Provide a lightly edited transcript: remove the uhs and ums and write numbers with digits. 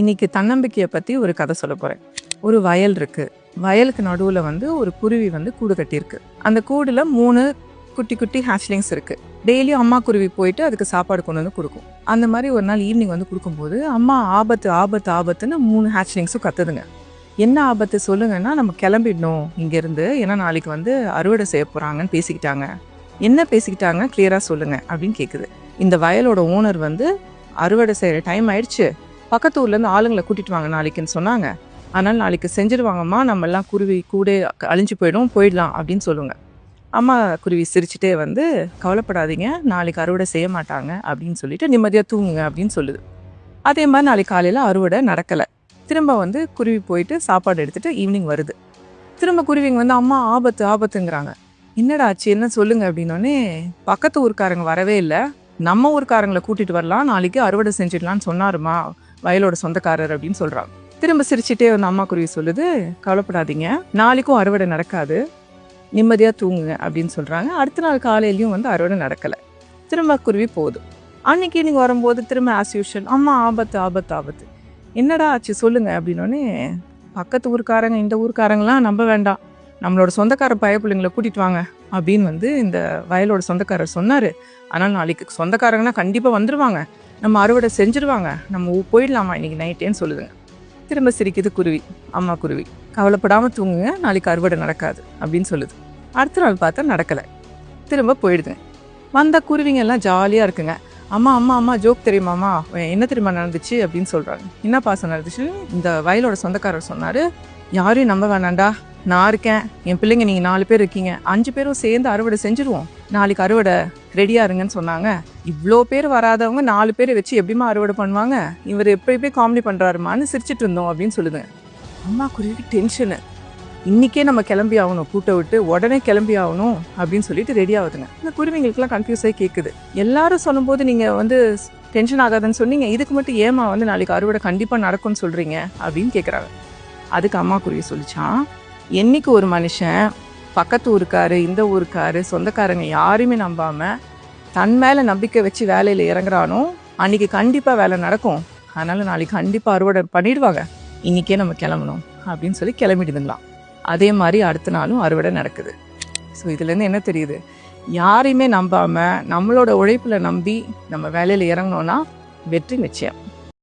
இன்னைக்கு தன்னம்பிக்கையை பற்றி ஒரு கதை சொல்ல போகிறேன். ஒரு வயல் இருக்கு. வயலுக்கு நடுவில் ஒரு குருவி கூடு கட்டியிருக்கு. அந்த கூடில் 3 குட்டி குட்டி ஹேச்லிங்ஸ் இருக்கு. டெய்லியும் அம்மா குருவி போயிட்டு அதுக்கு சாப்பாடு கொண்டு வந்து கொடுக்கும். அந்த மாதிரி ஒரு நாள் ஈவினிங் கொடுக்கும்போது அம்மா ஆபத்து ஆபத்து ஆபத்துன்னு 3 ஹேச்லிங்ஸும் கத்துதுங்க. என்ன ஆபத்து சொல்லுங்கன்னா, நம்ம கிளம்பிடணும் இங்கேருந்து, ஏன்னா நாளைக்கு அறுவடை செய்ய போகிறாங்கன்னு பேசிக்கிட்டாங்க. என்ன பேசிக்கிட்டாங்க கிளியராக சொல்லுங்க அப்படின்னு கேட்குது. இந்த வயலோட ஓனர் அறுவடை செய்கிற டைம் ஆயிடுச்சு, பக்கத்து ஊர்லேருந்து ஆளுங்களை கூட்டிட்டு வாங்க நாளைக்குன்னு சொன்னாங்க. அதனால் நாளைக்கு செஞ்சிருவாங்கம்மா, நம்ம எல்லாம் குருவி கூட அழிஞ்சு போயிடலாம் அப்படின்னு சொல்லுங்க. அம்மா குருவி சிரிச்சுட்டே கவலைப்படாதீங்க, நாளைக்கு அறுவடை செய்ய மாட்டாங்க அப்படின்னு சொல்லிட்டு நிம்மதியாக தூங்குங்க அப்படின்னு சொல்லுது. அதே மாதிரி நாளைக்கு காலையில் அறுவடை நடக்கலை. திரும்ப குருவி போயிட்டு சாப்பாடு எடுத்துகிட்டு ஈவினிங் வருது. திரும்ப குருவிங்க அம்மா ஆபத்து ஆபத்துங்கிறாங்க. என்னடா ஆச்சு, என்ன சொல்லுங்க அப்படின்னோடனே, பக்கத்து ஊருக்காரங்க வரவே இல்லை, நம்ம ஊருக்காரங்களை கூட்டிகிட்டு வரலாம், நாளைக்கு அறுவடை செஞ்சிடலான்னு சொன்னாருமா வயலோட சொந்தக்காரர் அப்படின்னு சொல்கிறாங்க. திரும்ப சிரிச்சுட்டே அம்மா குருவி சொல்லுது, கவலைப்படாதீங்க, நாளைக்கும் அறுவடை நடக்காது, நிம்மதியாக தூங்குங்க அப்படின்னு சொல்கிறாங்க. அடுத்த நாள் காலையிலையும் அறுவடை நடக்கலை. திரும்ப குருவி போகுது. அன்னைக்கு நீங்கள் வரும்போது திரும்ப ஆஸ் யூஷுவல் அம்மா ஆபத்து ஆபத்து ஆபத்து. என்னடா ஆச்சு சொல்லுங்க அப்படின்னோடனே, பக்கத்து ஊருக்காரங்க இந்த ஊருக்காரங்களாம் நம்ப வேண்டாம், நம்மளோட சொந்தக்கார பிள்ளைங்களை கூட்டிட்டு வாங்க அப்படின்னு இந்த வயலோட சொந்தக்காரர் சொன்னார். ஆனால் நாளைக்கு சொந்தக்காரங்கன்னா கண்டிப்பாக வந்துடுவாங்க, நம்ம அறுவடை செஞ்சுருவாங்க, நம்ம போயிடலாமா இன்னைக்கு நைட்டேன்னு சொல்லுதுங்க. திரும்ப சிரிக்குது குருவி, அம்மா குருவி, கவலைப்படாமல் தூங்குங்க, நாளைக்கு அறுவடை நடக்காது அப்படின்னு சொல்லுது. அடுத்த நாள் பார்த்தா நடக்கலை. திரும்ப போயிடுதுங்க. வந்த குருவிங்க எல்லாம் ஜாலியாக இருக்குங்க. அம்மா அம்மா அம்மா ஜோக் தெரியுமாம்மா, என்ன தெரியுமா நடந்துச்சு அப்படின்னு சொல்கிறாங்க. என்ன பாசம் நடந்துச்சு, இந்த வயலோட சொந்தக்காரர் சொன்னார், யாரையும் நம்ப வேணாண்டா, நான் இருக்கேன், என் பிள்ளைங்க நீங்கள் 4 பேர் இருக்கீங்க, 5 பேரும் சேர்ந்து அறுவடை செஞ்சுருவோம், நாளைக்கு அறுவடை ரெடியாக இருங்கன்னு சொன்னாங்க. இவ்வளோ பேர் வராதவங்க 4 பேரை வச்சு எப்படிமா அறுவடை பண்ணுவாங்க, இவர் எப்படி காமெடி பண்ணுறாருமான்னு சிரிச்சிட்டு இருந்தோம் அப்படின்னு சொல்லுதுங்க. அம்மா குருவிக்கு டென்ஷனு, இன்றைக்கே நம்ம கிளம்பி ஆகணும், கூட்ட விட்டு உடனே கிளம்பி ஆகணும் அப்படின்னு சொல்லிட்டு ரெடி ஆகுதுங்க. இந்த குருவிங்களுக்குலாம் கன்ஃபியூஸ் ஆகி கேட்குது, எல்லாரும் சொல்லும்போது நீங்கள் டென்ஷன் ஆகாதுன்னு சொன்னீங்க, இதுக்கு மட்டும் ஏமா நாளைக்கு அறுவடை கண்டிப்பாக நடக்கும்னு சொல்கிறீங்க அப்படின்னு கேட்குறாங்க. அதுக்கு அம்மா குருவி சொல்லிச்சான், என்னைக்கு ஒரு மனுஷன் பக்கத்து ஊருக்காரு இந்த ஊருக்காரு சொந்தக்காரங்க யாரையுமே நம்பாமல் தன் மேலே நம்பிக்கை வச்சு வேலையில் இறங்குறானோ அன்றைக்கி கண்டிப்பாக வேலை நடக்கும், அதனால் நாளைக்கு கண்டிப்பாக அறுவடை பண்ணிடுவாங்க, இன்றைக்கே நம்ம கிளம்பணும் அப்படின்னு சொல்லி கிளம்பிடுதுங்களாம். அதே மாதிரி அடுத்த நாளும் அறுவடை நடக்குது. ஸோ இதுலேருந்து என்ன தெரியுது, யாரையுமே நம்பாமல் நம்மளோட உழைப்பில் நம்பி நம்ம வேலையில் இறங்கினோன்னா வெற்றி நிச்சயம்.